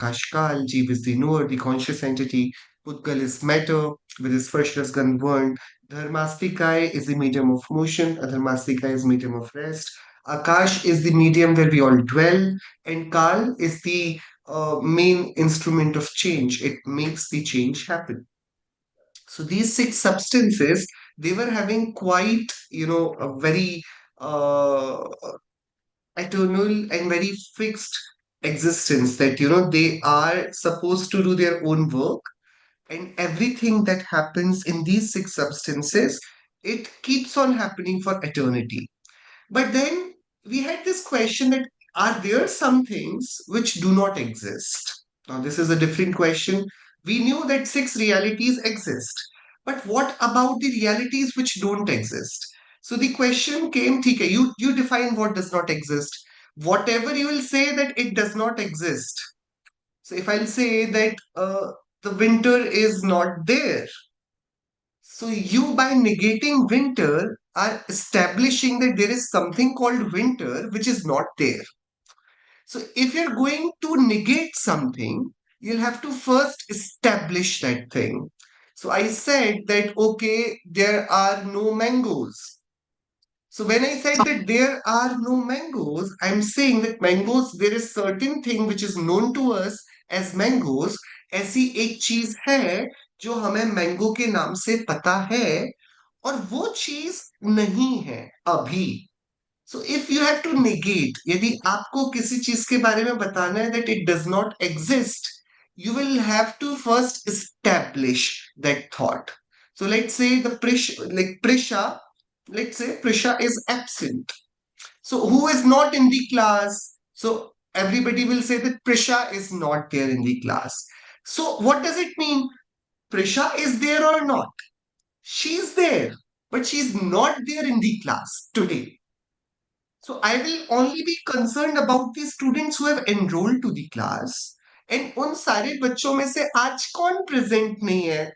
Akashkal, Jeev is the knower, the conscious entity. Pudgal is matter with its freshness governed. Dharmastika is the medium of motion. Adharmastika is medium of rest. Akash is the medium where we all dwell. And Kal is the main instrument of change. It makes the change happen. So these six substances, they were having quite, a very uh, eternal and very fixed existence that, they are supposed to do their own work. And everything that happens in these six substances, it keeps on happening for eternity. But then we had this question that are there some things which do not exist? Now, this is a different question. We knew that six realities exist, but what about the realities which don't exist? So the question came, okay, you define what does not exist. Whatever you will say that it does not exist. So if I'll say that the winter is not there, so you, by negating winter, are establishing that there is something called winter which is not there. So if you're going to negate something, you'll have to first establish that thing. So I said that, okay, there are no mangoes. So when I said that there are no mangoes, I'm saying that mangoes, there is certain thing which is known to us as mangoes. ऐसी एक चीज है जो हमें mango के नाम से पता है और वो चीज नहीं है अभी. So if you have to negate, यदि आपको किसी चीज के बारे में बताना है that it does not exist, you will have to first establish that thought. So let's say Prisha, let's say Prisha is absent. So who is not in the class? So everybody will say that Prisha is not there in the class. So what does it mean? Prisha is there or not? She is there, but she is not there in the class today. So I will only be concerned about the students who have enrolled to the class. And उन सारे बच्चों में से आज कौन present नहीं है?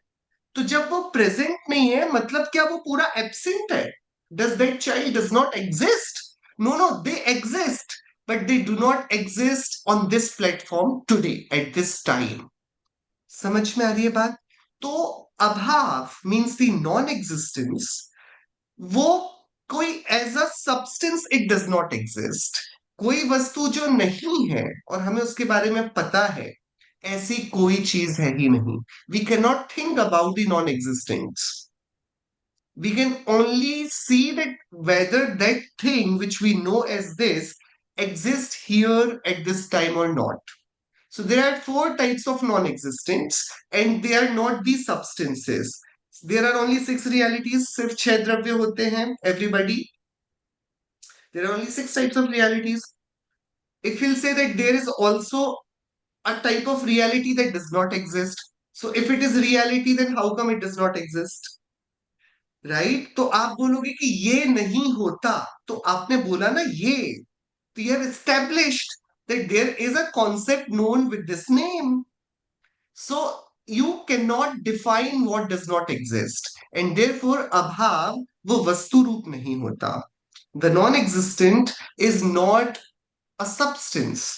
तो जब वो प्रेजेंट नहीं है मतलब क्या वो पूरा एब्सेंट है? Does that child does not exist? No, no, they exist, but they do not exist on this platform today at this time. समझ में आ रही है बात? तो अभाव मीन्स द नॉन एग्जिस्टेंस, वो कोई as a substance it does not exist. कोई वस्तु जो नहीं है और हमें उसके बारे में पता है, ऐसी कोई चीज है ही नहीं. We can not think about the non existence. We can only see that whether that thing which we know as this exists here at this time or not. So there are four types of non-existence and they are not the substances. There are only six realities. सिर्फ छह द्रव्य होते हैं. Everybody. There are only six types of realities. If you'll say that there is also a type of reality that does not exist. So if it is reality, then how come it does not exist? Right तो आप बोलोगे कि ये नहीं होता. तो आपने बोला ना ये, तो you have established that there is a concept known with this name. So you cannot define what does not exist and therefore अभाव वो वस्तु रूप नहीं होता. The non-existent is not a substance.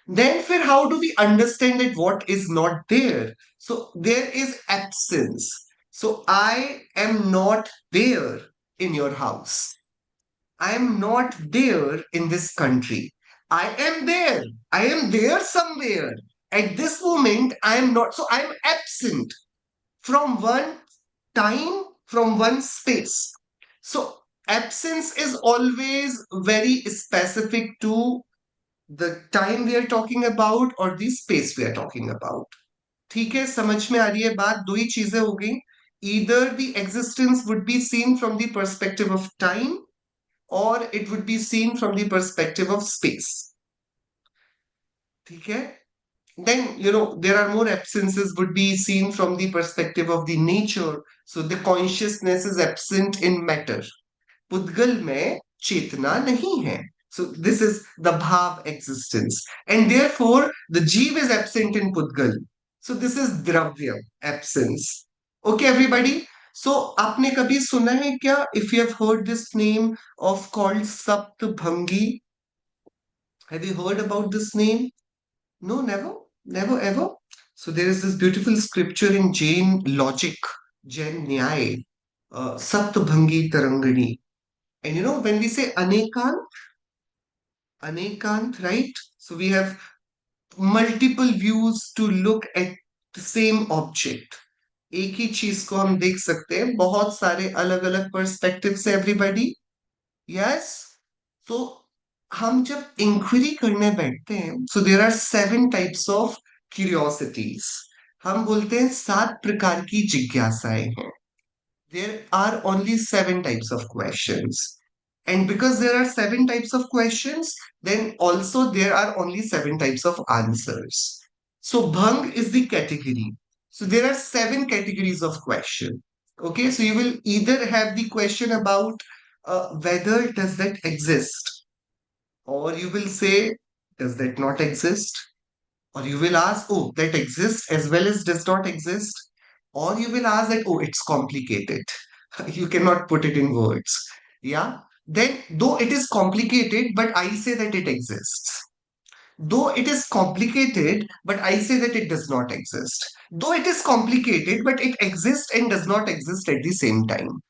Then फिर how do we understand that what is not there? So there is absence. So I am not there in your house. I am not there in this country. I am there. I am there somewhere. At this moment, I am not. So I am absent from one time, from one space. So absence is always very specific to the time we are talking about or the space we are talking about. ठीक है, समझ में आ रही है बात? दो ही चीजें हो गई. Either the existence would be seen from the perspective of time or it would be seen from the perspective of space. ठीक है? Then, there are more absences would be seen from the perspective of the nature. So the consciousness is absent in matter. पुद्गल में चेतना नहीं है. So this is the bhav existence. And therefore, the jeev is absent in Pudgal. So this is dravya, absence. Okay, everybody? So आपने कभी सुना है क्या? If you have heard this name of called Saptabhangi, have you heard about this name? No, never. Never ever. So there is this beautiful scripture in Jain logic, Jain Nyay, Saptabhangi Tarangani. And when we say Anekant, right? So we have multiple views to look at the same object. एक ही चीज को हम देख सकते हैं बहुत सारे अलग अलग पर्सपेक्टिव से एवरीबॉडी। यस। तो हम जब इंक्वायरी करने बैठते हैं, so there are 7 types of curiosities. हम बोलते हैं 7 प्रकार की जिज्ञासाएं हैं। there are only 7 types of questions. And because there are 7 types of questions, then also there are only 7 types of answers. So Bhang is the category. So there are 7 categories of question. Okay, so you will either have the question about whether does that exist, or you will say, does that not exist? Or you will ask, oh, that exists as well as does not exist. Or you will ask that, oh, it's complicated. You cannot put it in words. Yeah. Then, though it is complicated, but I say that it exists. Though it is complicated, but I say that it does not exist. Though it is complicated, but it exists and does not exist at the same time.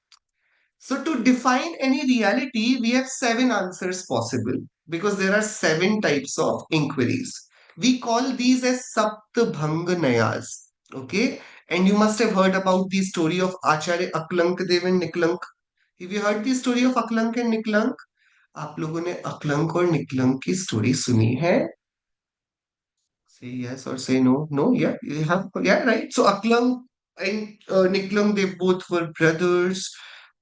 So, to define any reality, we have 7 answers possible because there are 7 types of inquiries. We call these as Saptabhanganayas. Okay. And you must have heard about the story of Acharya Aklankdev and Niklank. Have you heard the story of Aklank and Niklank? आप लोगों ने अक्लंक और निकलंक की story सुनी है? Say yes or say no. No, yeah, you have, yeah, right. So Aklang and Niklang, they both were brothers.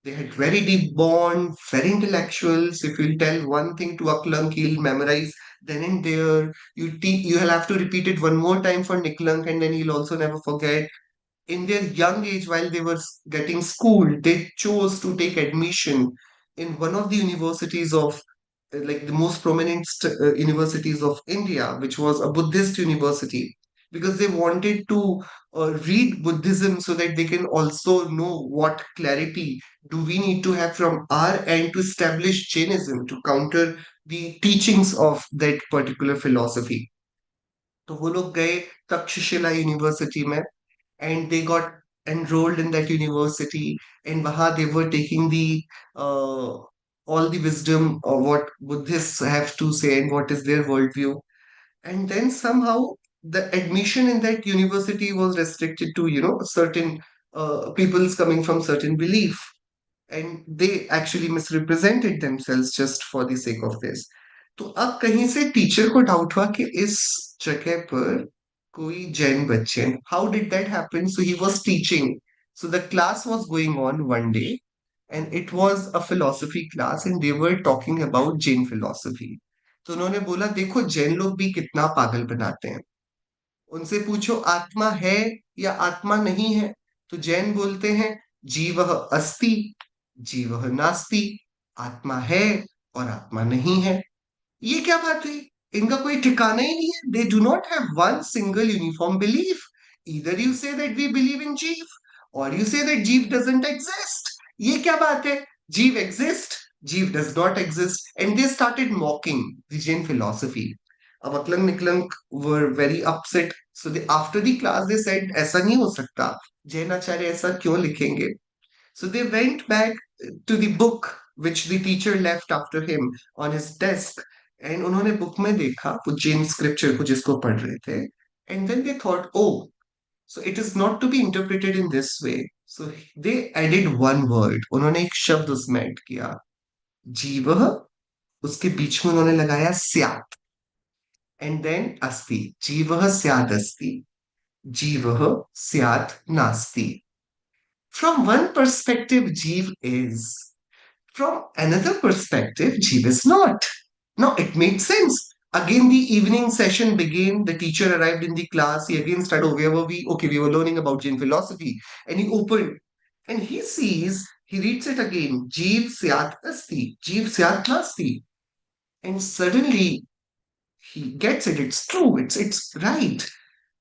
They had very deep bond, very intellectuals. If you'll tell one thing to Aklang, he'll memorize then and there. You'll have to repeat it one more time for Niklang, and then he'll also never forget. In their young age, while they were getting schooled, they chose to take admission in one of the universities of like the most prominent universities of India, which was a Buddhist university, because they wanted to read Buddhism so that they can also know what clarity do we need to have from our end to establish Jainism to counter the teachings of that particular philosophy. तो वो लोग गए Takshashila university में, and they got enrolled in that university, and wahan they were taking the uh, all the wisdom of what Buddhists have to say and what is their worldview. And then somehow the admission in that university was restricted to certain peoples coming from certain belief, and they actually misrepresented themselves just for the sake of this. तो अब कहीं से teacher को doubt हुआ कि इस जगह पर कोई जैन बच्चे हैं. How did that happen? So he was teaching. So the class was going on one day, and it was a philosophy class, and they were talking about Jain philosophy. तो उन्होंने बोला देखो जैन लोग भी कितना पागल बनाते हैं. उनसे पूछो आत्मा है या आत्मा नहीं है, तो जैन बोलते हैं जीवः अस्ति, जीवः नास्ति, आत्मा है और आत्मा नहीं है. ये क्या बात हुई? इनका कोई ठिकाना ही नहीं है. They do not have one single uniform belief. Either you say that we believe in jiva, और यू से दैट जीव डजंट एग्जिस्ट. ये क्या बात है? जीव एग्जिस्ट, जीव does not exist, and they started mocking the Jain philosophy. अब Akalank Nikalank were very upset. So they after the class they said ऐसा नहीं हो सकता, जैन आचार्य ऐसा क्यों लिखेंगे? So they went back to the book which the teacher left after him on his desk, and उन्होंने book में देखा वो जैन स्क्रिप्चर को जिसको पढ़ रहे थे, and then they thought, oh, so it is not to be interpreted in this way. So they added one word. उन्होंने एक शब्द उसमें ऐड किया, जीवः, उसके बीच में उन्होंने लगाया स्यात्, and then अस्ति. जीवः स्यात् अस्ति, जीवः स्यात् नास्ति. From one perspective, Jeev is. From another perspective, Jeev is not. Now, it made sense. Again, the evening session began. The teacher arrived in the class. He again started, oh, where were we? Okay, we were learning about Jain philosophy. And he opened and he sees, he reads it again. Jeev syat asti. Jeev syat nasti. And suddenly he gets it. It's true. It's right.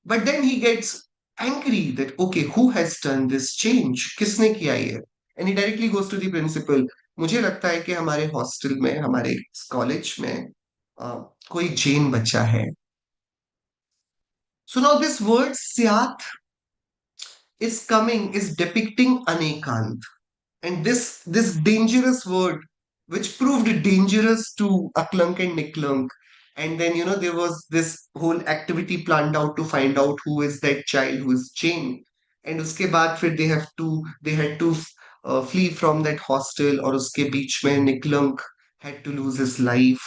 But then he gets angry that, okay, who has done this change? किसने किया ये? And he directly goes to the principal. मुझे लगता है कि हमारे hostel में, हमारे कॉलेज में कोई जैन बच्चा है. So now this word Syat is depicting Anekant. And this dangerous word, which proved dangerous to Aklank and Niklunk. And then, there was this whole activity planned out to find out who is that child who is chained. And uske baad fir they had to flee from that hostel, or uske beach mein Niklunk had to lose his life.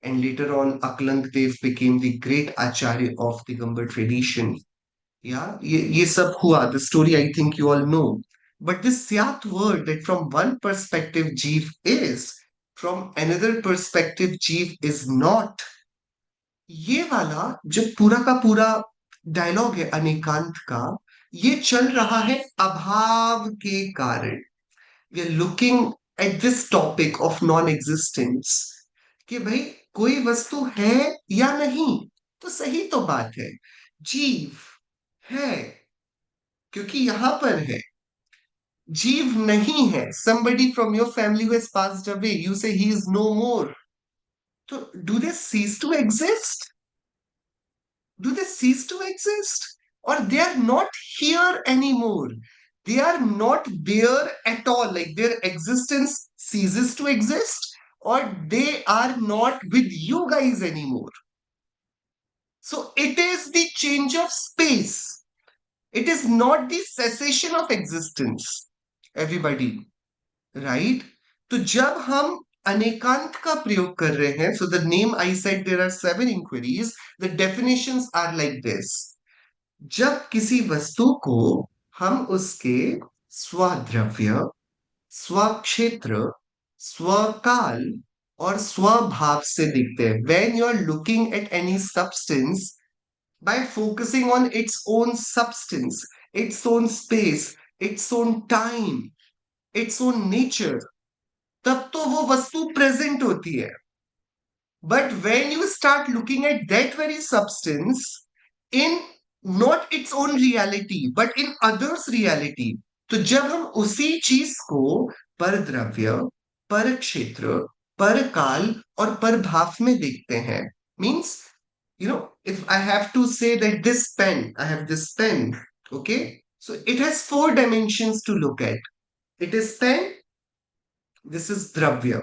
And later on, Aklank Dev became the great Acharya of the Digambar tradition. Yeah, ये सब हुआ. The story I think you all know. But this Syat word, that from one perspective Jeev is, from another perspective Jeev is not. ये वाला जो पूरा का पूरा dialogue है अनेकांत का, ये चल रहा है अभाव के कारण. We are looking at this topic of non existence, कि भाई कोई वस्तु है या नहीं. तो सही तो बात है, जीव है क्योंकि यहां पर है. जीव नहीं है, somebody from your family who has passed away, you say he is no more. So do they cease to exist? Do they cease to exist? Or they are not here anymore? They are not there at all, like their existence ceases to exist, or they are not with you guys anymore. So it is the change of space. It is not the cessation of existence. Everybody. Right. तो जब हम अनेकांत का प्रयोग कर रहे हैं, so the name I said there are 7 inquiries. The definitions are like this. जब किसी वस्तु को हम उसके स्वद्रव्य, स्वक्षेत्र, स्वकाल और स्वभाव से देखते हैं, when you are looking at any substance by focusing on its own substance, its own space, its own time, its own nature, तब तो वो वस्तु प्रेजेंट होती है. But when you start looking at that very substance in not its own reality but in others reality, तो जब हम उसी चीज को पर द्रव्य, पर क्षेत्र, पर काल और पर भाव में देखते हैं, means if I have to say that this pen, I have this pen, okay, so it has 4 dimensions to look at. It is pen, this is dravya.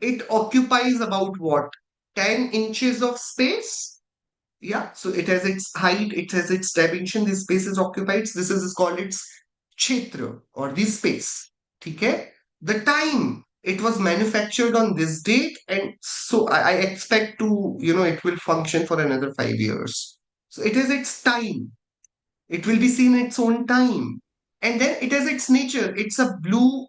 It occupies about what? 10 inches of space. Yeah, so it has its height, it has its dimension, this space is occupied. This is called its kshetra or the space. Okay? The time, it was manufactured on this date, and so I expect to, it will function for another 5 years. So it has its time. It will be seen its own time. And then it has its nature. It's a blue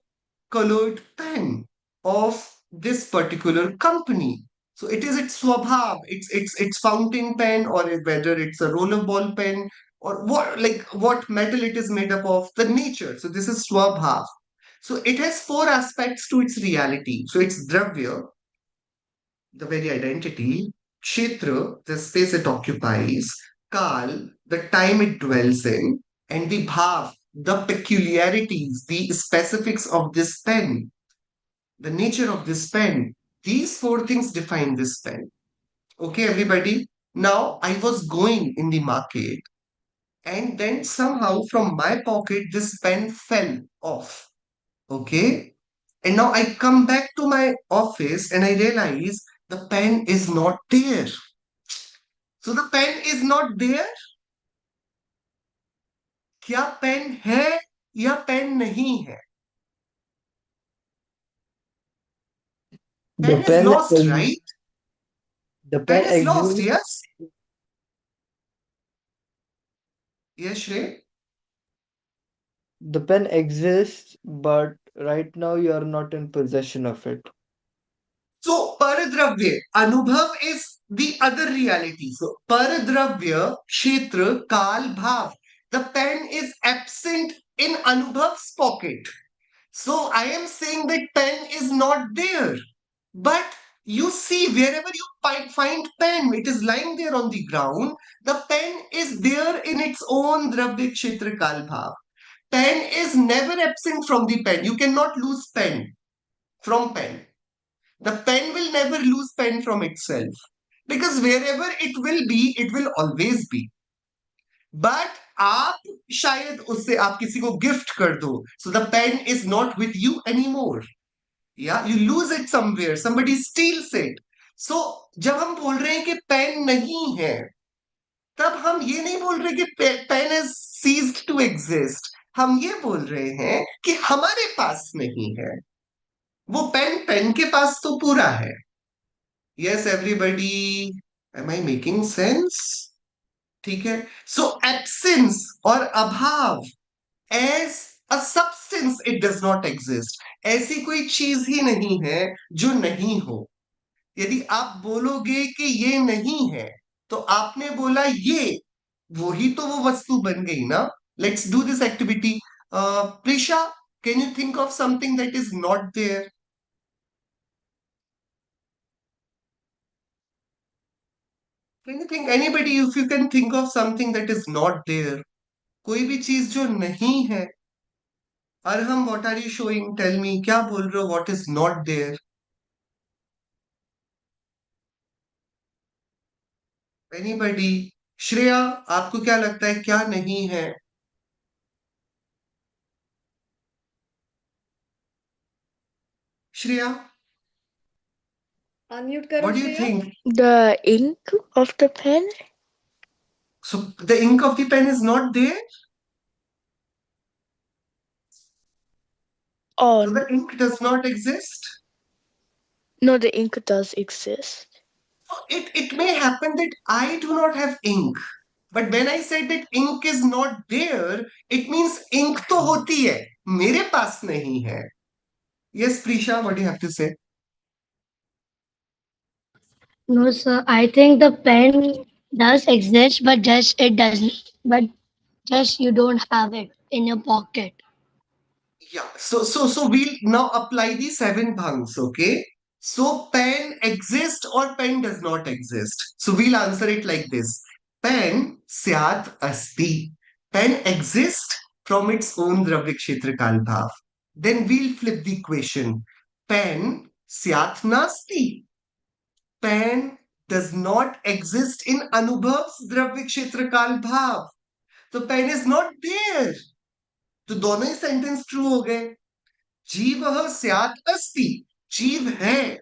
colored pen of this particular company. So it is its swabhav, it's fountain pen, or whether it's a roller ball pen, or what metal it is made up of, the nature. So this is swabhav. So it has 4 aspects to its reality. So it's dravya, the very identity, kshetra, the space it occupies, kal, the time it dwells in, and the bhav, the peculiarities, the specifics of this pen, the nature of this pen. These 4 things define this pen. Okay, everybody. Now I was going in the market, and then somehow from my pocket this pen fell off. Okay. And now I come back to my office and I realize the pen is not there. So the pen is not there. क्या pen है या pen नहीं है? The Pen is pen lost, ex- right? the Pen pen is lost, exists. yes? Yes, Shrey? The pen exists, but right now you are not in possession of it. So paradravya, anubhav is the other reality. So paradravya, kshetra, kal, bhav. The pen is absent in anubhav's pocket. So I am saying that pen is not there. But you see, wherever you find pen, it is lying there on the ground. The pen is there in its own dravya, kshetra, kal, bhav. Pen is never absent from the pen. You cannot lose pen from pen. The pen will never lose pen from itself, because wherever it will be, it will always be. But आप शायद उससे आप किसी को gift कर दो, so the pen is not with you any more, या you lose it somewhere, somebody steals it. So जब हम बोल रहे हैं कि पेन नहीं है, तब हम ये नहीं बोल रहे कि pen is ceased to exist, हम ये बोल रहे हैं कि हमारे पास नहीं है। वो पेन पेन के पास तो पूरा है। Yes everybody, am I making sense? ठीक है। सो एब्सेंस और अभाव, as a substance it does not exist. ऐसी कोई चीज ही नहीं है जो नहीं हो। यदि आप बोलोगे कि ये नहीं है, तो आपने बोला ये, वही तो वो वस्तु बन गई ना। Let's do this activity. Prisha, can you think of something that is not there? Can you think, anybody, if you can think of something that is not there, कोई भी चीज जो नहीं है। Arham, what are you showing? Tell me, क्या बोल रहे हो? What is not there? Anybody? Shreya, आपको क्या लगता है क्या नहीं है? श्रेया, अनम्यूट करो what do you Shreya. Think? The ink of the pen? So the ink of the pen is not there? So On. the ink does not exist? No, the ink does exist. So it may happen that I do not have ink. But when I said that ink is not there, it means ink तो होती है, मेरे पास नहीं है. Yes, Prisha, what do you have to say? No, sir. I think the pen does exist, but just it doesn't. But just you don't have it in your pocket. Yeah, so we'll now apply the seven bhangs, okay? So pen exists or pen does not exist. So we'll answer it like this. Pen syat asti. Pen exists from its own dravya kshetra kal bhav. Then we'll flip the equation. Pen syat nasti. Pen does not exist in anubhav's dravya kshetra kal bhav. So pen is not there. तो दोनों ही sentence true हो गए। जीवः स्यात् अस्ति, जीव है।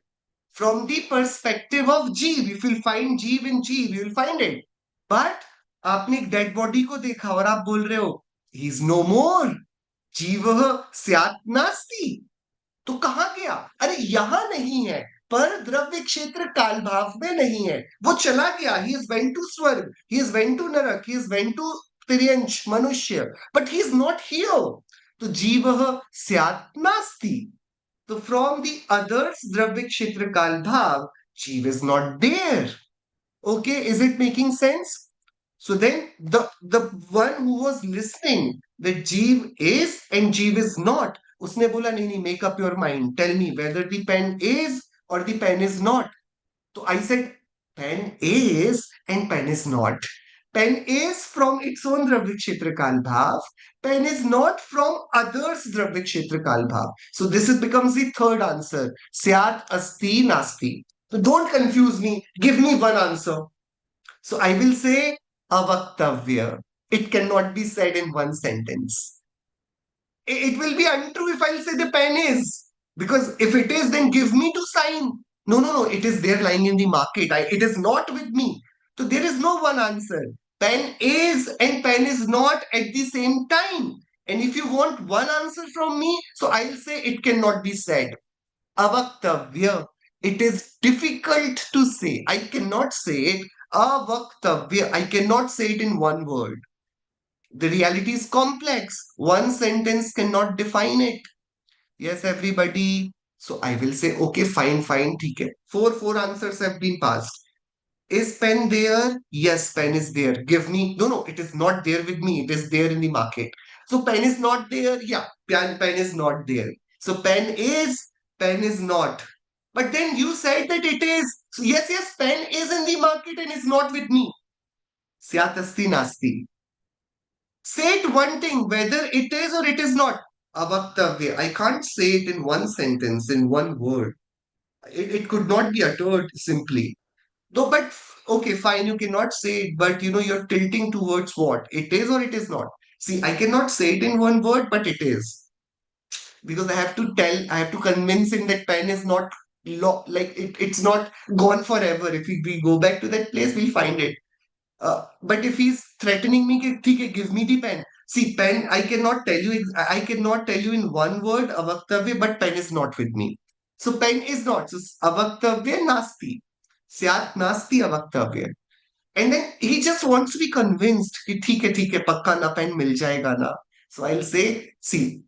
From the perspective of जीव, if you'll find जीव in जीव, you'll find it. But आपने एक डेड बॉडी को देखा और आप बोल रहे हो he is no more, जीवः स्यात् नास्ति। तो कहां गया? अरे यहां नहीं है, पर द्रव्य क्षेत्र काल भाव में नहीं है, वो चला गया। ही इज वेंट टू स्वर्ग, ही इज वेंट टू नरक, ही इज वेंट टू तिर्यंश मनुष्य, but he is not here. तो जीव स्यात् नास्ति। तो फ्रॉम द अदर्स द्रव्य क्षेत्र काल भाव, jiva is not there. Okay, is it making sense? So then the one who was listening that Jeev is and Jeev is not, उसने बोला नहीं नहीं, make up your mind, tell me whether the pen is or the pen is not. So I said pen is and pen is not. Pen is from its own Dravya Kshetra Kal Bhav. Pen is not from others Dravya Kshetra Kal Bhav. So this is, becomes the third answer. Syat asti nasti. So don't confuse me. Give me one answer. So I will say avaktavya. It cannot be said in one sentence. It will be untrue if I'll say the pen is. Because if it is, then give me to sign. No, no, no. It is there lying in the market. It is not with me. So there is no one answer. Pen is and pen is not at the same time. And if you want one answer from me, so I'll say it cannot be said. Avaktavya. It is difficult to say. I cannot say it. Avaktavya. I cannot say it in one word. The reality is complex. One sentence cannot define it. Yes, everybody. So I will say, okay, fine, fine, ठीक है. Four answers have been passed. Is pen there? Yes, pen is there. Give me. No, no, it is not there with me. It is there in the market. So pen is not there. Yeah, pen is not there. So pen is not. But then you said that it is. So yes, yes, pen is in the market and is not with me. Syat asti nasti. Say it one thing, whether it is or it is not. Avaktavya. I can't say it in one sentence, in one word. It could not be uttered simply. No, but Okay, fine, you cannot say it, but you're tilting towards what? It is or it is not. See, I cannot say it in one word, but it is. Because I have to convince him that pen is not like it's not gone forever. If we go back to that place, we'll find it. But if he's threatening me, कि, ठीक है, give me the pen. See, pen, I cannot tell you in one word, avaktavya, but pen is not with me. So pen is not. So avaktavya nasti. Syat nasti avaktavya. And then he just wants to be convinced कि ठीक है, पक्का ना pen मिल जाएगा ना. So I'll say, see,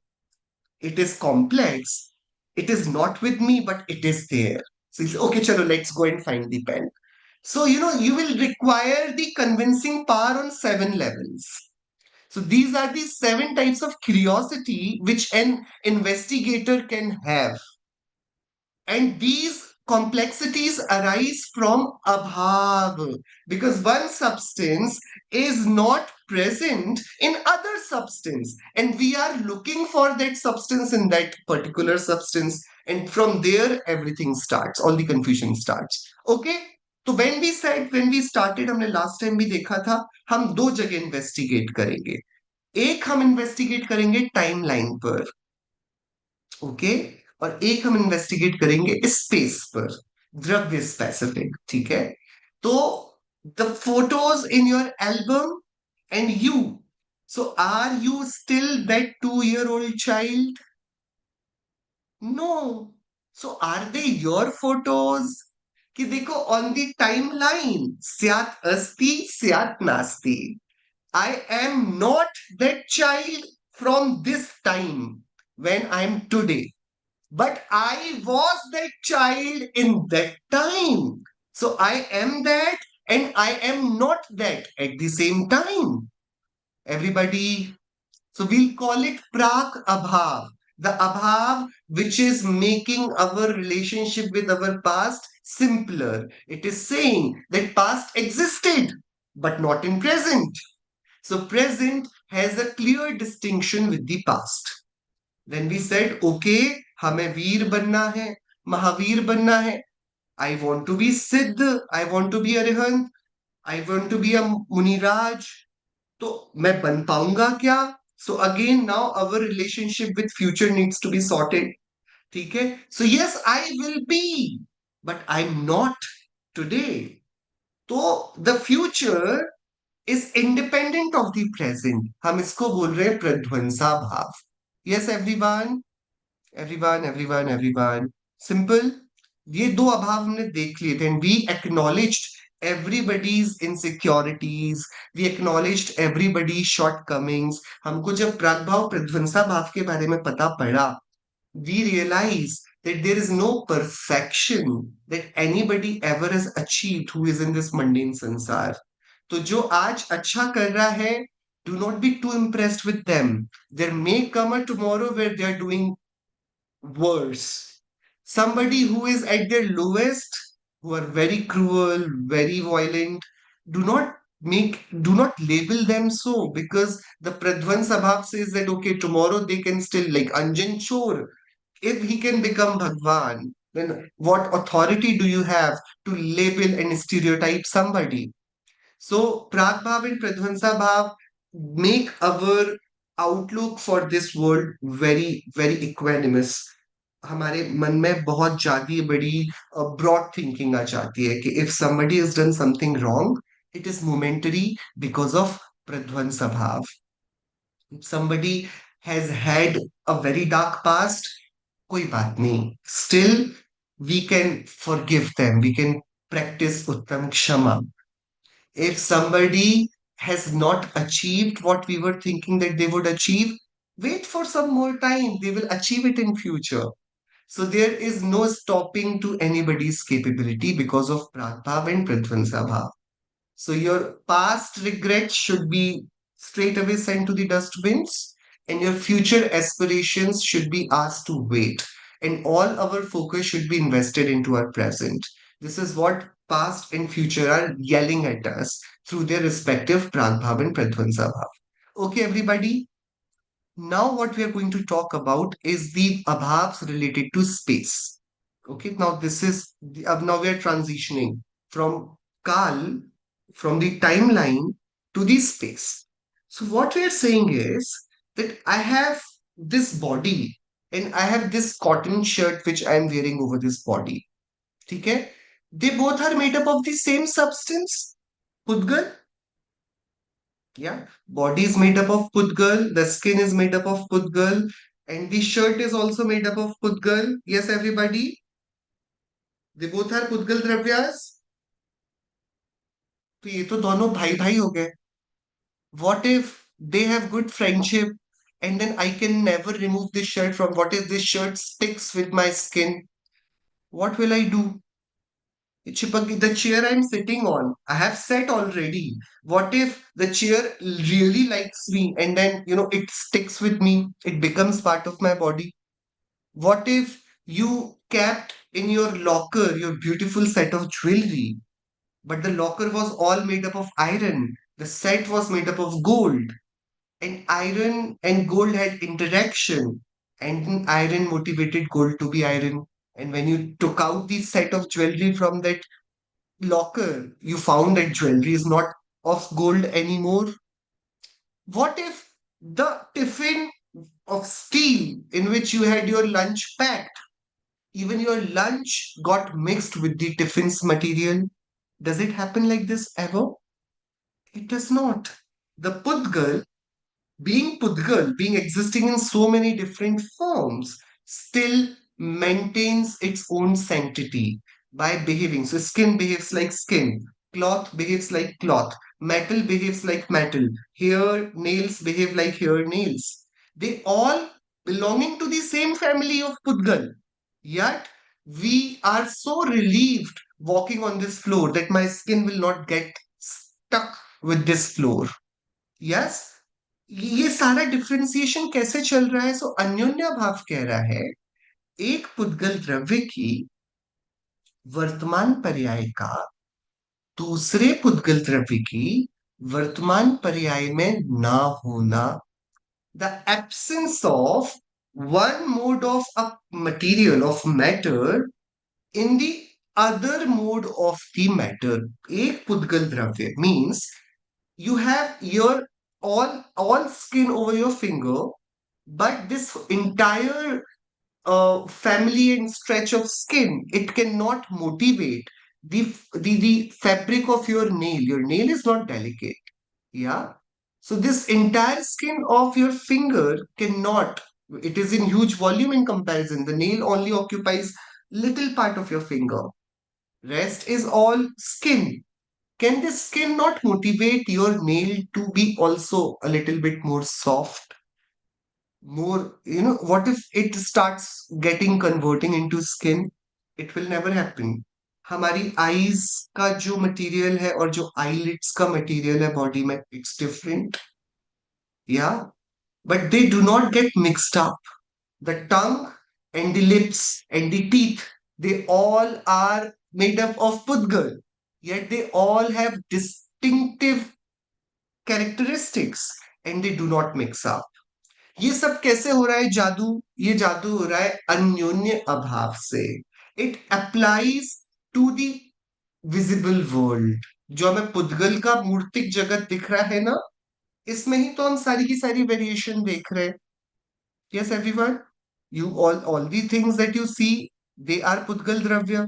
it is complex. It is not with me, but it is there. So he says, okay, chalo, let's go and find the pen. So, you will require the convincing power on 7 levels. So these are the 7 types of curiosity which an investigator can have. And these complexities arise from abhav because one substance is not present in other substance and we are looking for that substance in that particular substance, and from there everything starts, all the confusion starts. Okay, तो when we started, हमने last time भी देखा था, हम दो जगह investigate करेंगे. एक हम इन्वेस्टिगेट करेंगे टाइमलाइन पर, ओके, और एक हम इन्वेस्टिगेट करेंगे स्पेस पर, द्रव्य स्पेसिफिक. ठीक है, तो the photos in your album and you, so are you still that 2 year old child? No. So are they your photos? कि देखो ऑन द टाइमलाइन स्यात् अस्ति स्यात् नास्ति. I am not that child from this time when I am today. But I was that child in that time. So I am that and I am not that at the same time. Everybody. So we'll call it prak abhav. The abhav which is making our relationship with our past simpler. It is saying that past existed, but not in present. So present has a clear distinction with the past. When we said, okay, हमें वीर बनना है, महावीर बनना है, I want to be सिद्ध, I want to be Arihant, I want to be a मुनिराज, तो मैं बन पाऊंगा क्या? So again, now our relationship with future needs to be sorted. ठीक है? So yes, I will be, but I'm not today. तो the future is independent of the present. हम इसको बोल रहे हैं प्रध्वंसा भाव. Yes, everyone. Everyone. Simple. ये दो अभाव हमने देख लिए थे, and we acknowledged everybody's insecurities, we acknowledged everybody's shortcomings. हमको जब प्रागभाव प्रध्वंसा भाव के बारे में पता पड़ा, we realize that there is no perfection that anybody ever has achieved who is in this mundane संसार. तो जो आज अच्छा कर रहा है, do not be too impressed with them. There may come a tomorrow where they are doing worse. Somebody who is at their lowest, who are very cruel, very violent, do not label them so, because the Pradhan Sabhav says that okay, tomorrow they can still, like Anjan Chor, if he can become Bhagwan, then what authority do you have to label and stereotype somebody? So Prag Bhav and Pradhansa Bhav make our outlook for this world very, very equanimous. हमारे मन में बहुत ज्यादा बड़ी broad thinking आ जाती है कि if somebody has done something wrong, it is momentary because of प्रध्वंस भाव. If somebody has had a very dark past, कोई बात नहीं. Still, we can forgive them. We can practice uttam kshama. If somebody has not achieved what we were thinking that they would achieve, wait for some more time. They will achieve it in future. So there is no stopping to anybody's capability because of Pragbhav and Pradhansa Bhav. So your past regrets should be straight away sent to the dustbins, and your future aspirations should be asked to wait. And all our focus should be invested into our present. This is what past and future are yelling at us through their respective Pragbhav and Pradhansa Bhav. Okay, everybody. Now what we are going to talk about is the abhavs related to space. Okay, now this is now we are transitioning from Kal, from the timeline to the space. So what we are saying is that I have this body and I have this cotton shirt which I am wearing over this body. ठीक है? They both are made up of the same substance. Pudgal? Yeah. Body is made up of Pudgal, the skin is made up of Pudgal, and the shirt is also made up of Pudgal. Yes, everybody? They both are Pudgal Dravyas. तो ये तो दोनों भाई भाई हो गए. What if they have good friendship and then I can never remove this shirt from what if this shirt sticks with my skin? What will I do? Chipaki, the chair I'm sitting on, I have sat already. What if the chair really likes me and then, it sticks with me? It becomes part of my body. What if you kept in your locker your beautiful set of jewelry, but the locker was all made up of iron? The set was made up of gold, and iron and gold had interaction, and then iron motivated gold to be iron. And when you took out the set of jewelry from that locker, you found that jewelry is not of gold anymore. What if the tiffin of steel in which you had your lunch packed, even your lunch got mixed with the tiffin's material? Does it happen like this ever? It does not. The Pudgal, being Pudgal, being existing in so many different forms, still maintains its own sanctity by behaving. So, skin behaves like skin, cloth behaves like cloth, metal behaves like metal, hair, nails behave like hair, nails. They all belonging to the same family of Pudgal. Yet, we are so relieved walking on this floor that my skin will not get stuck with this floor. Yes, ये सारा differentiation कैसे चल रहा है? सो अन्योन्या भाव कह रहा है एक पुद्गल द्रव्य की वर्तमान पर्याय का दूसरे पुद्गल द्रव्य की वर्तमान पर्याय में ना होना, the absence of one mod of a material of matter in the other mode of the matter. एक पुद्गल द्रव्य means you have your all skin over your finger, but this entire family and stretch of skin, it cannot motivate the fabric of your nail. Your nail is not delicate. Yeah. So this entire skin of your finger cannot, it is in huge volume in comparison. The nail only occupies little part of your finger. Rest is all skin. Can this skin not motivate your nail to be also a little bit more soft? More, what if it starts getting converting into skin? It will never happen. हमारी eyes का जो material है और जो eyelids का material है body में, it's different. या but they do not gate mixed up. The tongue and the lips and the teeth, they all are made up of Pudgal, yet they all have distinctive characteristics and they do not mix up. ये सब कैसे हो रहा है जादू? ये जादू हो रहा है अन्योन्य अभाव से. It applies to the visible world. जो हमें पुद्गल का मूर्तिक जगत दिख रहा है ना, इसमें ही तो हम सारी की सारी वेरिएशन देख रहे हैं. Yes, everyone. You all the things that you see, they are Pudgal Dravya.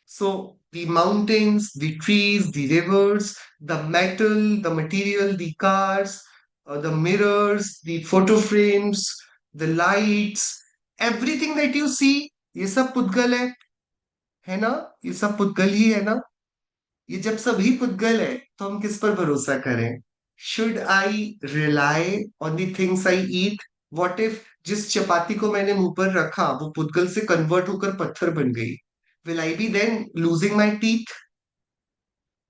So the mountains, the trees, the rivers, the metal, the material, the cars, the mirrors, the photo frames, the lights, everything that you see, ये सब पुद्गल है ना? ये सब पुद्गल ही है ना? ये जब सभी पुद्गल है तो हम किस पर भरोसा करें? Should I rely on the things I eat? What if जिस चपाती को मैंने मुंह पर रखा वो पुद्गल से कन्वर्ट होकर पत्थर बन गई? Will I be then losing my teeth?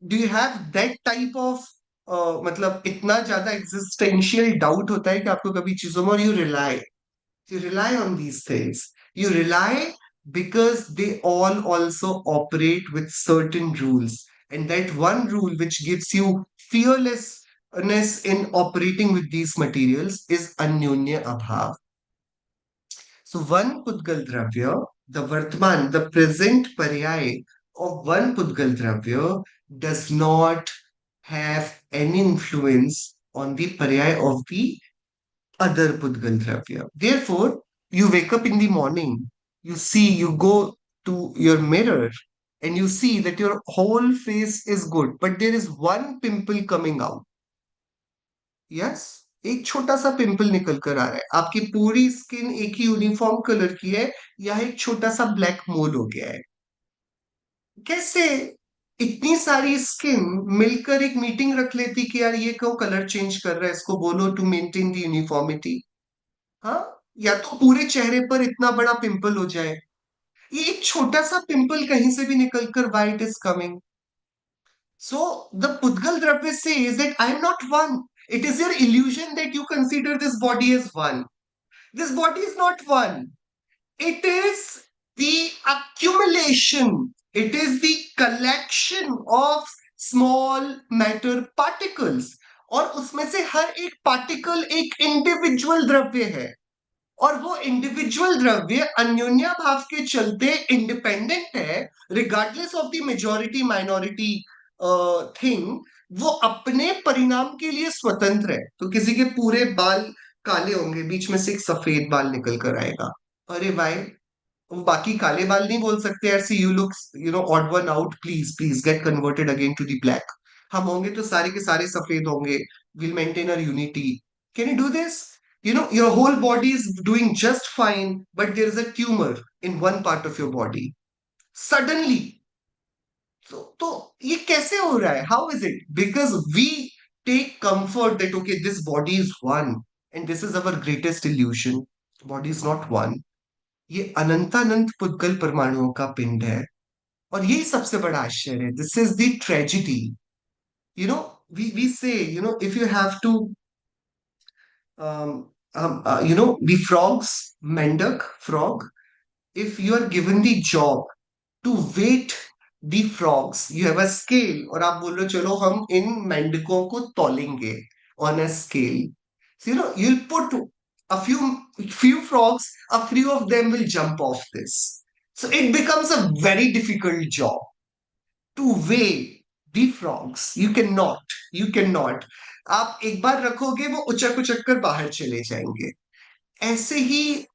Do you have that type of मतलब इतना ज्यादा existential doubt होता है कि आपको कभी चीजों में, और you rely on these things. You rely because they all also operate with certain rules. And that one rule which gives you fearlessness in operating with these materials is Anyonya Abhav. So one Pudgal Dravya, the Vartman, the present Paryay of one Pudgal Dravya does not have any influence on the Paryay of the other Pudgal Dravya. Therefore, you wake up in the morning, you go to your mirror and you see that your whole face is good, but there is one pimple coming out. Yes, एक छोटा सा pimple निकल कर आ रहा है, आपकी पूरी skin एक ही यूनिफॉर्म कलर की है, या एक छोटा सा ब्लैक मोल हो गया है। कैसे इतनी सारी स्किन मिलकर एक मीटिंग रख लेती कि यार ये क्यों कलर चेंज कर रहा है, इसको बोलो टू मेंटेन द यूनिफॉर्मिटी। हाँ, या तो पूरे चेहरे पर इतना बड़ा पिंपल हो जाए, ये एक छोटा सा पिंपल कहीं से भी निकलकर why it is coming. So the Pudgal Dravya says that I am not one. It is your illusion that you consider this body as one. This body is not one. It is the accumulation. It is the collection of small matter particles. और उसमें से हर एक particle एक individual द्रव्य है, और वो individual द्रव्य अन्योन्या भाव के चलते इंडिपेंडेंट है, regardless of the majority minority thing. वो अपने परिणाम के लिए स्वतंत्र है। तो किसी के पूरे बाल काले होंगे, बीच में से एक सफेद बाल निकल कर आएगा, अरे भाई वो बाकी काले बाल नहीं बोल सकते यार, see you look odd one out, please please get converted again to the black. हम होंगे तो सारे के सारे सफेद होंगे, will maintain our unity. Can you do this? Your whole body is doing just fine, but there is a tumor in one part of your body suddenly. तो ये कैसे हो रहा है? How is it? Because we take comfort that okay this body is one, and this is our greatest illusion. Body is not one, ये अनंतानंत पुद्गल परमाणुओं का पिंड है, और यही सबसे बड़ा आश्चर्य है। This is the tragedy. We say if you have two the frogs, Mendak frog, if you are given the job to weight the frogs, you have a scale, और आप बोल रहे हो चलो हम इन मेंढकों को तौलेंगे on a scale. So, you'll put a few frogs, a few of them will jump off this. So it becomes a very difficult job to weigh the frogs. You cannot. आप एक बार रखोगे वो उचक उचक कर बाहर चले जाएंगे। ऐसे ही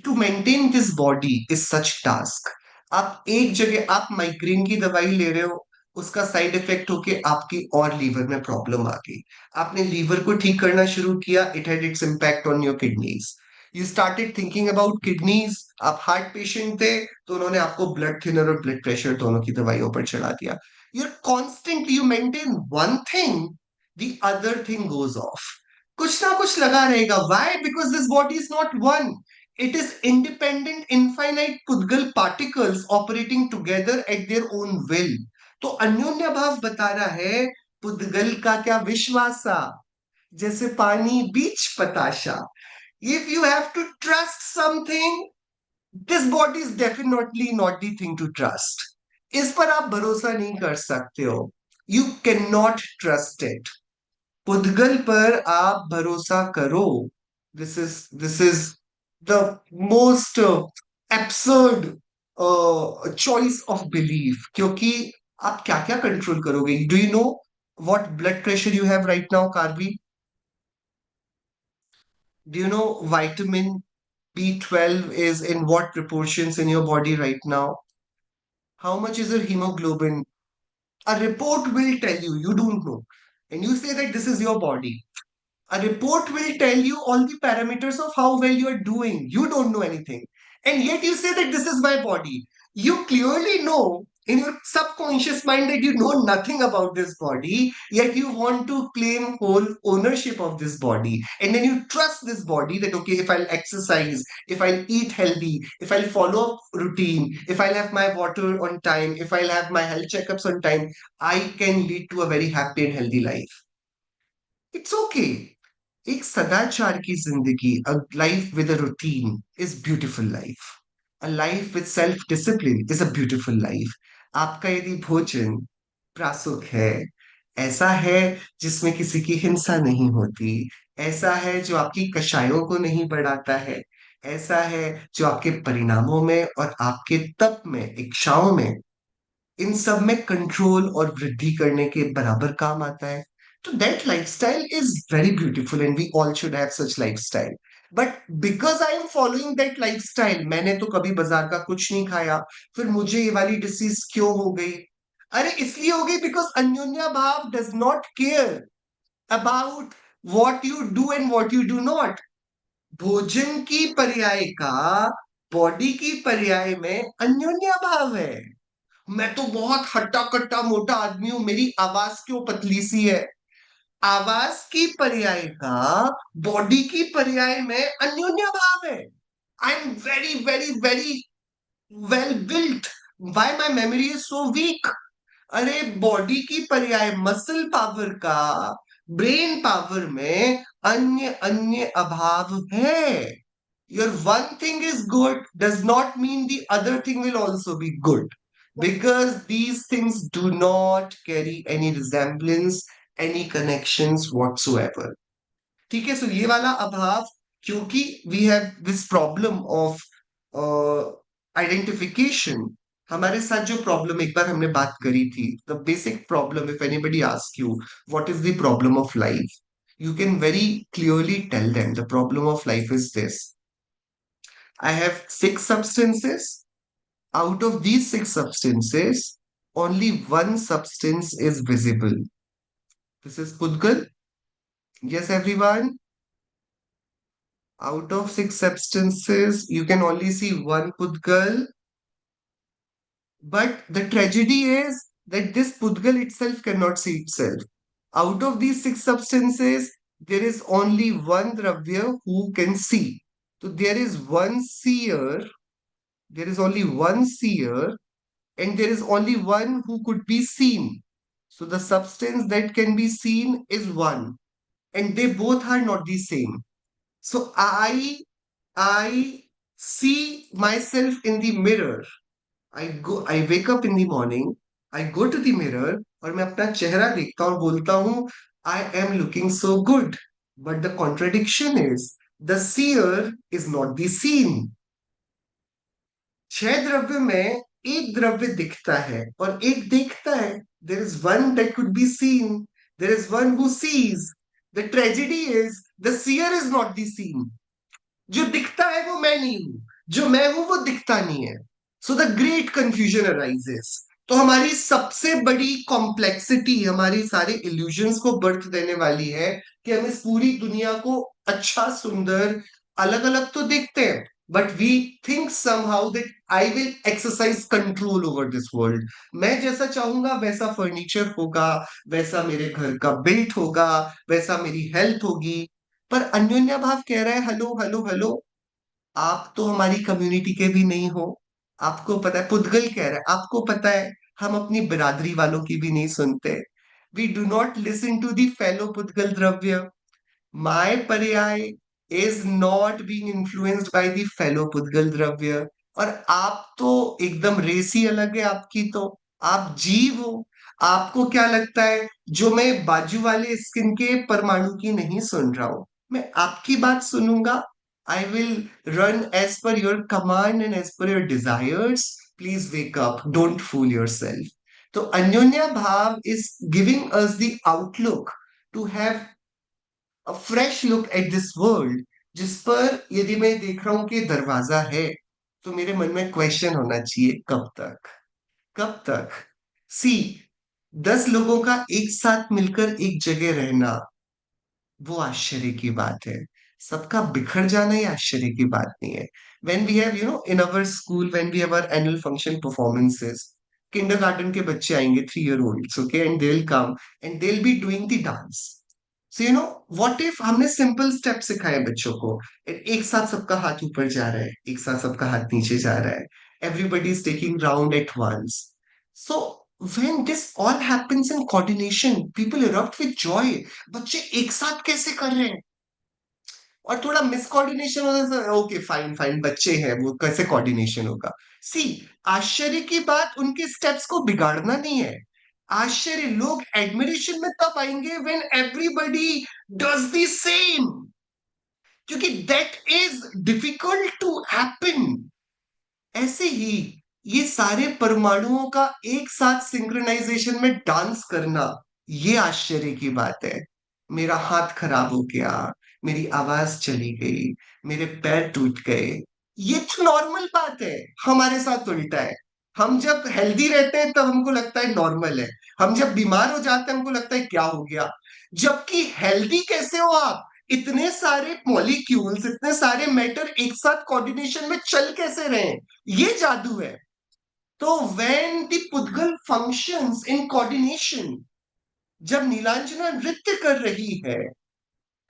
to maintain this body is such task. आप एक जगह, आप माइग्रेन की दवाई ले रहे हो, उसका साइड इफेक्ट होके आपकी और लीवर में प्रॉब्लम आ गई, आपने लीवर को ठीक करना शुरू किया, it had its impact on your kidneys. You started thinking about kidneys, आप हार्ट पेशेंट थे तो उन्होंने आपको ब्लड थिनर और ब्लड प्रेशर दोनों की दवाइयों पर चढ़ा दिया। You're constantly, you maintain one thing, the other thing goes off. कुछ ना कुछ लगा रहेगा। Why? Because this body is not one. It is independent, infinite Pudgal particles operating together at their own will. तो अन्योन्य भाव बता रहा है पुद्गल का क्या विश्वासा, जैसे पानी बीच पताशा। If you have to trust something, this body is definitely not the thing to trust. इस पर आप भरोसा नहीं कर सकते हो। You can not trust it. पुद्गल पर आप भरोसा करो। This is the most absurd choice of belief, क्योंकि आप क्या क्या कंट्रोल करोगे? Do you know what blood pressure you have right now, Karvi? Do you know vitamin B12 is in what proportions in your body right now? How much is your hemoglobin? A report will tell you, you don't know. And you say that this is your body. A report will tell you all the parameters of how well you are doing. You don't know anything. And yet you say that this is my body. You clearly know in your subconscious mind that you know nothing about this body, yet you want to claim whole ownership of this body. And then you trust this body that, okay, if I'll exercise, if I'll eat healthy, if I'll follow routine, if I'll have my water on time, if I'll have my health checkups on time, I can lead to a very happy and healthy life. It's okay. एक सदाचार की जिंदगी, a life with a routine is beautiful life. A life with self discipline is a beautiful life. आपका यदि भोजन प्रासुक है, ऐसा है जिसमें किसी की हिंसा नहीं होती, ऐसा है जो आपकी कषायों को नहीं बढ़ाता है, ऐसा है जो आपके परिणामों में और आपके तप में, इच्छाओं में इन सब में कंट्रोल और वृद्धि करने के बराबर काम आता है. तो that lifestyle is very beautiful and we all should have such lifestyle. But because I am following that lifestyle, मैंने तो कभी बाजार का कुछ नहीं खाया, फिर मुझे ये वाली डिसीज क्यों हो गई? अरे इसलिए हो गई बिकॉज अन्योन्या भाव does not care about what you do and what you do not. भोजन की पर्याय का बॉडी की पर्याय में अन्योन्या भाव है. मैं तो बहुत हट्टा कट्टा मोटा आदमी हूं, मेरी आवाज क्यों पतली सी है? आवाज की पर्याय का बॉडी की पर्याय में अन्योन्या भाव है. I am very very very well built. Why my memory is so weak? अरे बॉडी की पर्याय मसल पावर का ब्रेन पावर में अन्य अन्य अभाव है. Your one thing is good does not mean the other thing will also be good, because these things do not carry any resemblance, any connections whatsoever. ठीक है, सो ये वाला अभाव, क्योंकि we have this problem of identification. हमारे साथ जो problem एक बार हमने बात करी थी, the basic problem, if anybody ask you what is the problem of life, you can very clearly tell them the problem of life is this: I have 6 substances. Out of these 6 substances, only one substance is visible. This is Pudgal. Yes, everyone. Out of 6 substances, you can only see one Pudgal. But the tragedy is that this Pudgal itself cannot see itself. Out of these 6 substances, there is only one Dravya who can see. So there is one seer, there is only one seer, and there is only one who could be seen. So the substance that can be seen is one, and they both are not the same. So I see myself in the mirror. I wake up in the morning, I go to the mirror और मैं अपना चेहरा देखता हूँ, बोलता हूँ I am looking so good. But the contradiction is the seer is not the seen. 6 द्रव्य में एक द्रव्य दिखता है और एक देखता है. There is one that could be seen. There is one who sees. The tragedy is the seer is not the seen. जो दिखता है वो मैं नहीं हूं, जो मैं हूं वो दिखता नहीं है. So the great confusion arises. तो हमारी सबसे बड़ी कॉम्प्लेक्सिटी हमारी सारे इल्यूजन्स को बर्थ देने वाली है कि हम इस पूरी दुनिया को अच्छा सुंदर अलग अलग तो देखते हैं, but we think somehow that I will exercise control over this world. मैं जैसा चाहूंगा वैसा फर्नीचर होगा, वैसा मेरे घर का बिल्ट होगा, वैसा मेरी हेल्थ होगी. पर अन्योन्या भाव कह रहा है हेलो हेलो हेलो, आप तो हमारी कम्युनिटी के भी नहीं हो. आपको पता है, पुद्गल कह रहा है आपको पता है हम अपनी बिरादरी वालों की भी नहीं सुनते. We do not listen to the fellow पुद्गल द्रव्य. माय पर्याय is not being influenced by the fellow पुद्गल द्रव्य. और आप तो एकदम रेस ही अलग है आपकी. तो आप जीव हो. आपको क्या लगता है जो मैं बाजू वाले स्किन के परमाणु की नहीं सुन रहा हूं, मैं आपकी बात सुनूंगा. I will run as per your command and as per your desires. Please wake up. Don't fool yourself. So Anyonya Bhav is giving us the outlook to have a fresh look at this world. जिस पर यदि मैं देख रहा हूं कि दरवाजा है, तो मेरे मन में क्वेश्चन होना चाहिए कब तक, कब तक. सी 10 लोगों का एक साथ मिलकर एक जगह रहना वो आश्चर्य की बात है. सबका बिखर जाना ये आश्चर्य की बात नहीं है. When we have, in our school, when we have our annual function performances, kindergarten के बच्चे आएंगे, 3 year olds, okay, and they'll come and they'll be doing the dance. So, what if हमने simple steps सिखाए बच्चों को, एक साथ सबका हाथ ऊपर जा रहा है, एक साथ सबका हाथ नीचे जा रहा है, everybody is taking round at once. So when this all happens in coordination, people erupt with joy. बच्चे एक साथ कैसे कर रहे हैं? और थोड़ा मिसकोऑर्डिनेशन होता है, ओके फाइन फाइन बच्चे हैं वो कैसे कोऑर्डिनेशन होगा. सी आश्चर्य की बात उनके स्टेप्स को बिगाड़ना नहीं है. आश्चर्य लोग एडमिरेशन में तब आएंगे when everybody does the same, क्योंकि that is difficult to happen. ऐसे ही ये सारे परमाणुओं का एक साथ सिंक्रोनाइजेशन में डांस करना, ये आश्चर्य की बात है। मेरा हाथ खराब हो गया, मेरी आवाज चली गई, मेरे पैर टूट गए, ये तो नॉर्मल बात है। हमारे साथ उल्टा है। हम जब हेल्दी रहते हैं तब हमको लगता है नॉर्मल है, हम जब बीमार हो जाते हैं हमको लगता है क्या हो गया। जबकि हेल्दी कैसे हो आप? इतने सारे मॉलिक्यूल्स, इतने सारे मैटर एक साथ कोऑर्डिनेशन में चल कैसे रहे हैं? ये जादू है। तो when the पुद्गल functions in coordination, जब नीलांजना नृत्य कर रही है,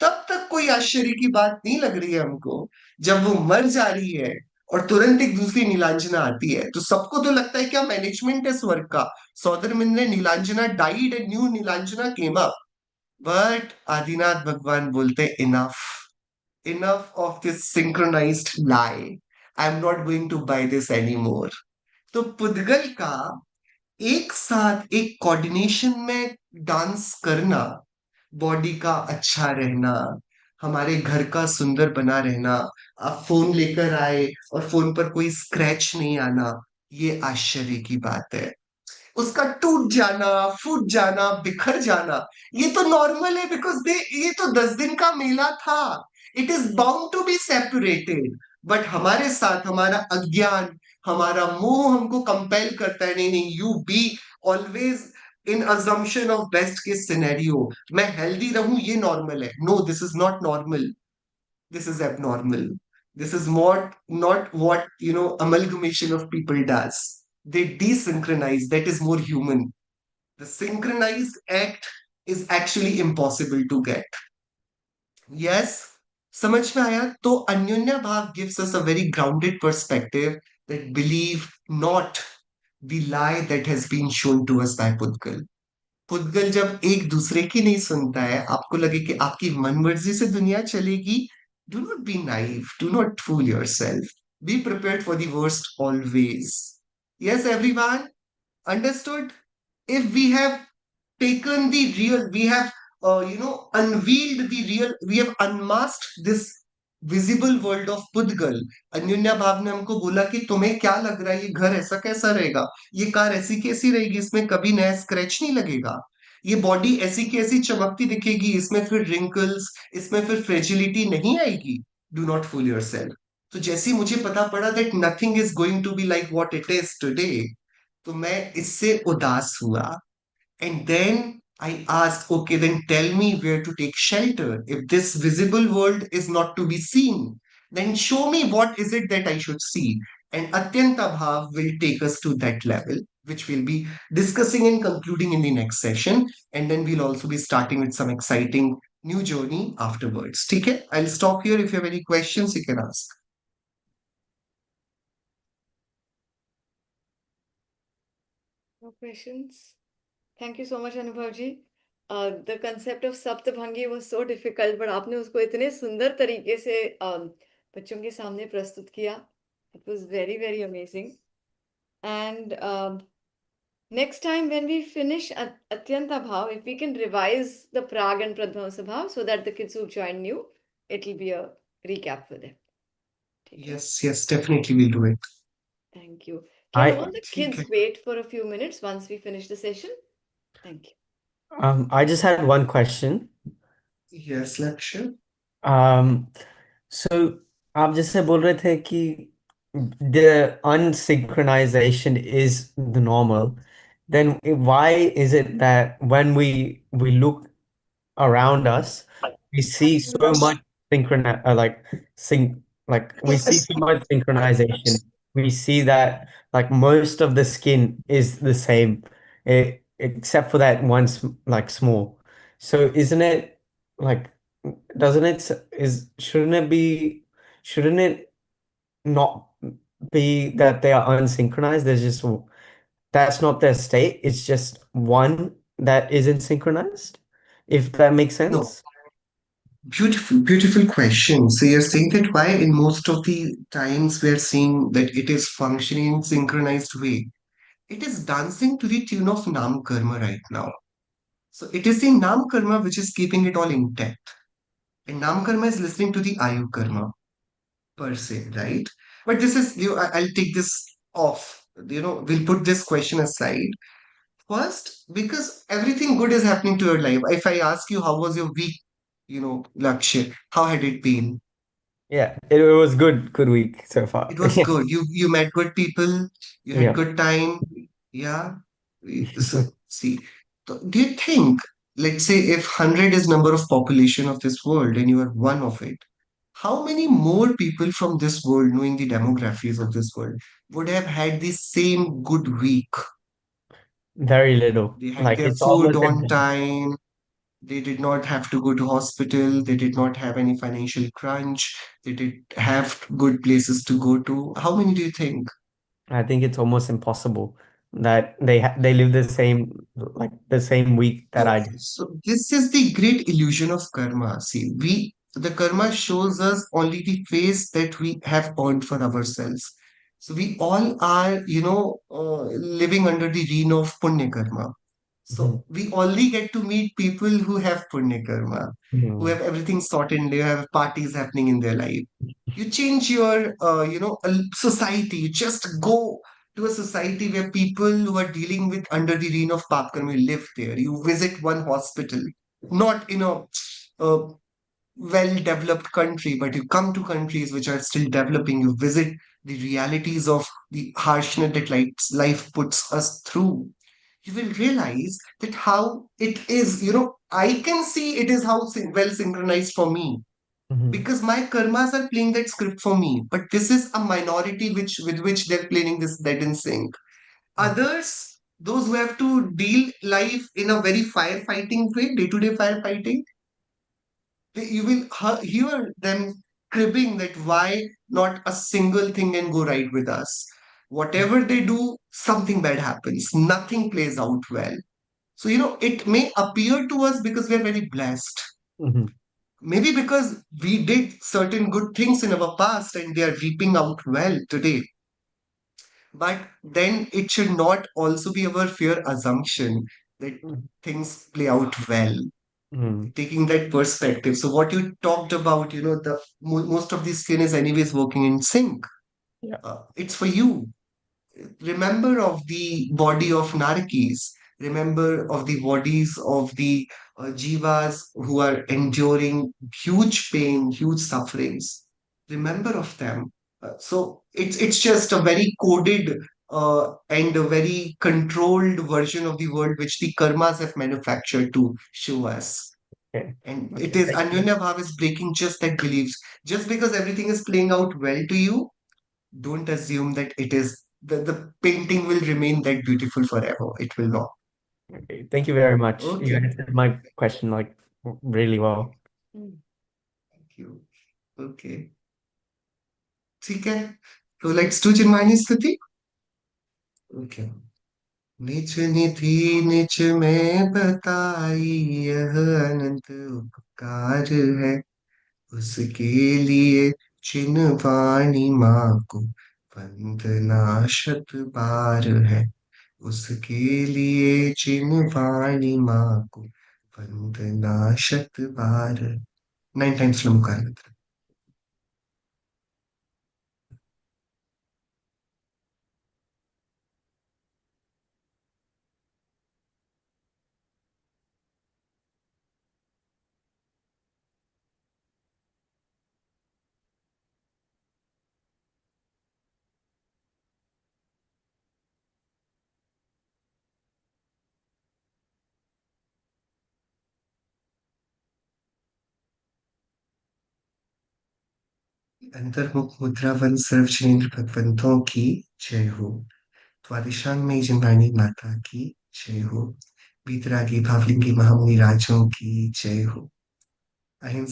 तब तक कोई आश्चर्य की बात नहीं लग रही है हमको। जब वो मर जा रही है और तुरंत एक दूसरी नीलांजना आती है, तो सबको तो लगता है क्या मैनेजमेंट है स्वर्ग का। सौदरमिन ने Nilanjana died and new Nilanjana came up. But Adinath भगवान बोलते enough, enough of this synchronized lie, I am not going to buy this any more. तो पुद्गल का एक साथ एक कोऑर्डिनेशन में डांस करना, बॉडी का अच्छा रहना, हमारे घर का सुंदर बना रहना, आप फोन लेकर आए और फोन पर कोई स्क्रैच नहीं आना, ये आश्चर्य की बात है। उसका टूट जाना, फूट जाना, बिखर जाना, ये तो नॉर्मल है, बिकॉज दे ये तो 10 दिन का मेला था। It is bound to be separated. But हमारे साथ हमारा अज्ञान, हमारा मोह हमको कंपेल करता है, नहीं नहीं, you be always in assumption of best case scenario, मैं हेल्दी रहूं ये नॉर्मल है। No, this is not normal, this is abnormal. This is not what amalgamation of people does. They desynchronize. That is more human. The synchronized act is actually impossible to get. Yes, समझ में आया? तो अन्योन्या भाव gives us a very grounded perspective that believe not the lie that has been shown to us by Pudgal. पुद्गल जब एक दूसरे की नहीं सुनता है, आपको लगे कि आपकी मनमर्जी से दुनिया चलेगी, do not be naive, do not fool yourself, be prepared for the worst always. Yes everyone, understood? If we have taken the real, we have unveiled the real, we have unmasked this visible world of Pudgal। Anyonya भाव ने हमको बोला कि तुम्हें क्या लग रहा है, ये घर ऐसा कैसा रहेगा, ये कार ऐसी कैसी रहेगी, इसमें कभी नया स्क्रैच नहीं लगेगा, ये बॉडी ऐसी कैसी चमकती दिखेगी, इसमें फिर रिंकल्स, इसमें फिर फ्रेजिलिटी नहीं आएगी। Do not fool yourself. तो जैसे ही मुझे पता पड़ा that nothing is going to be like what it is today, तो मैं इससे उदास हुआ। And then I asked, okay, then tell me where to take shelter. If this visible world is not to be seen, then show me what is it that I should see. And Atyanta Bhav will take us to that level, which we'll be discussing and concluding in the next session. And then we'll also be starting with some exciting new journey afterwards. Okay? I'll stop here. If you have any questions, you can ask. No questions. Thank you so much, Anubhav ji. The concept of Saptabhangi was so difficult, but आपने उसको इतने सुंदर तरीके से बच्चों के सामने प्रस्तुत किया. It was very, very amazing. And next time when we finish Atyanta Bhav, if we can revise the Prag and Pradhamsa Bhav so that the kids who join new, it'll be a recap for them. ठीक है? Yes, yes, definitely we'll do it. Thank you. Can I all the kids wait for a few minutes once we finish the session? Thank you. I just had one question. Yes, Lakshya. So आप जैसे बोल रहे थे कि the unsynchronization is the normal, then why is it that when we look around us, we see so much we see so much synchronization. We see that like most of the skin is the same, except for that one small. So isn't it like doesn't it is shouldn't it not be that they are unsynchronized? There's just that's not their state. It's just one that isn't synchronized. If that makes No. sense. Beautiful, beautiful question. So you're saying that why in most of the times we're seeing that it is functioning in synchronized way. It is dancing to the tune of Nam Karma right now. So it is the Nam Karma which is keeping it all intact. And Nam Karma is listening to the Ayu Karma per se, right? But this is I'll take this off we'll put this question aside. First, because everything good is happening to your life. If I ask you, how was your week, Lakshya, how had it been? Yeah, it was good week so far. It was good. You met good people, you had Yeah. good time. Yeah. So see, do you think, let's say if 100 is number of population of this world and you are one of it, how many more people from this world, knowing the demographics of this world, would have had the same good week? Very little. They had Like their it's food almost on impossible. time. They did not have to go to hospital. They did not have any financial crunch. They did have good places to go to. How many do you think? I think it's almost impossible that they live the same week that I So, do. so this is the great illusion of karma. See, the karma shows us only the phase that we have earned for ourselves. So we all are, living under the reign of punya karma. Mhm. So we only get to meet people who have punya karma, who Mhm. have everything sorted, they have parties happening in their life. You change your, society. You just go to a society where people who are dealing with under the reign of Paap karma live there. You visit one hospital, not in a well-developed country, but you come to countries which are still developing. You visit the realities of the harshness that life puts us through. You will realize that how it is, I can see it is how well synchronized for me Mhm. because my karmas are playing that script for me. But this is a minority with which they're playing this dead in sync. Others, those who have to deal life in a very firefighting way, day-to-day firefighting, you will hear them cribbing that why not a single thing can go right with us. Whatever they do, something bad happens. Nothing plays out well. So, it may appear to us because we are very blessed. Mhm. Maybe because we did certain good things in our past and they are reaping out well today. But then it should not also be our fair assumption that Mhm. things play out well. Mhm. Taking that perspective. So what you talked about, the most of the skin is anyways working in sync. Yeah. It's for you. Remember of the body of Narkis. Remember of the bodies of the jivas who are enduring huge pain, huge sufferings. Remember of them. So it's just a very coded and a very controlled version of the world which the karmas have manufactured to show us. Okay. And it Okay. is Thank you. Anyonya Bhav is breaking just that beliefs. Just because everything is playing out well to you, don't assume that it is the painting will remain that beautiful forever. It will not. Okay. Thank you very much. You Okay. answered my question like really well. Hmm. Thank you. Okay. ठीक है. So let's do Chinmani Stuti. Okay. निज निधि निज में बताई यह अनंत उपकार है उसके लिए चिन्हवाणी माँ को वंदना शत बार है उसके लिए चिन्हवाणी माँ को वंदना शत बार 9 times Lamukara Mantra. अंतर्मुख मुद्रावन सर्वजनेन्द्र भगवंतों की जय हो. द्वादशांग में जिनवाणी माता की जय हो. वीतरागी भावलिंगी महामुनि राजों की जय हो. अहिंसा